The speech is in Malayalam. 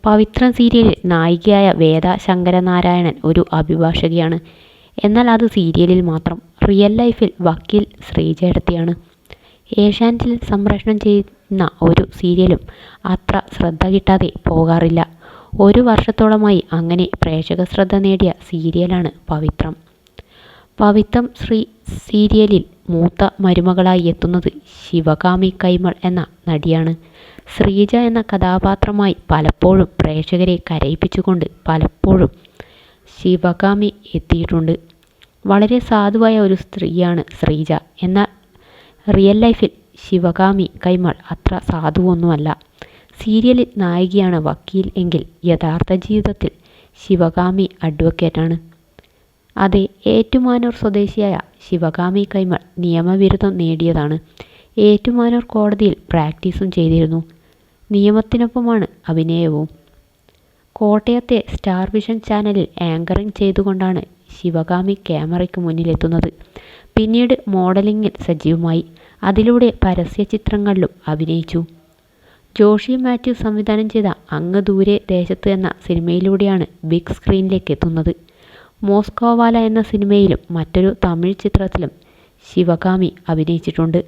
പവിത്രം സീരിയലിൽ നായികയായ വേദ ശങ്കരനാരായണൻ ഒരു അഭിഭാഷകയാണ്. എന്നാൽ അത് സീരിയലിൽ മാത്രം. റിയൽ ലൈഫിൽ വക്കീൽ ശ്രീജേടത്തിയാണ്. ഏഷ്യാനെറ്റിൽ സംപ്രേഷണം ചെയ്യുന്ന ഒരു സീരിയലും അത്ര ശ്രദ്ധ കിട്ടാതെ പോകാറില്ല. 1 വർഷത്തോളമായി അങ്ങനെ പ്രേക്ഷക ശ്രദ്ധ നേടിയ സീരിയലാണ് പവിത്രം. പവിത്രം സീരിയലിൽ മൂത്ത മരുമകളായി എത്തുന്നത് ശിവകാമി കൈമൾ എന്ന നടിയാണ്. ശ്രീജ എന്ന കഥാപാത്രമായി പലപ്പോഴും പ്രേക്ഷകരെ കരയിപ്പിച്ചുകൊണ്ട് പലപ്പോഴും ശിവകാമി എത്തിയിട്ടുണ്ട്. വളരെ സാധുവായ ഒരു സ്ത്രീയാണ് ശ്രീജ. എന്നാൽ റിയൽ ലൈഫിൽ ശിവകാമി കൈമൾ അത്ര സാധുവൊന്നുമല്ല. സീരിയലിൽ നായികയാണ് വക്കീൽ എങ്കിൽ യഥാർത്ഥ ജീവിതത്തിൽ ശിവകാമി അഡ്വക്കേറ്റാണ്. അതെ, ഏറ്റുമാനൂർ സ്വദേശിയായ ശിവകാമി കൈമൾ നിയമബിരുദം നേടിയതാണ്. ഏറ്റുമാനൂർ കോടതിയിൽ പ്രാക്ടീസും ചെയ്തിരുന്നു. നിയമത്തിനൊപ്പമാണ് അഭിനയവും. കോട്ടയത്തെ സ്റ്റാർ വിഷൻ ചാനലിൽ ആങ്കറിംഗ് ചെയ്തുകൊണ്ടാണ് ശിവകാമി ക്യാമറയ്ക്ക് മുന്നിലെത്തുന്നത്. പിന്നീട് മോഡലിംഗിൽ സജീവമായി. അതിലൂടെ പരസ്യ ചിത്രങ്ങളിലും അഭിനയിച്ചു. ജോഷി മാത്യു സംവിധാനം ചെയ്ത അങ്ങ് ദൂരെ ദേശത്ത് എന്ന സിനിമയിലൂടെയാണ് ബിഗ് സ്ക്രീനിലേക്ക് എത്തുന്നത്. മോസ്കോവാല എന്ന സിനിമയിലും മറ്റൊരു തമിഴ് ചിത്രത്തിലും ശിവകാമി അഭിനയിച്ചിട്ടുണ്ട്.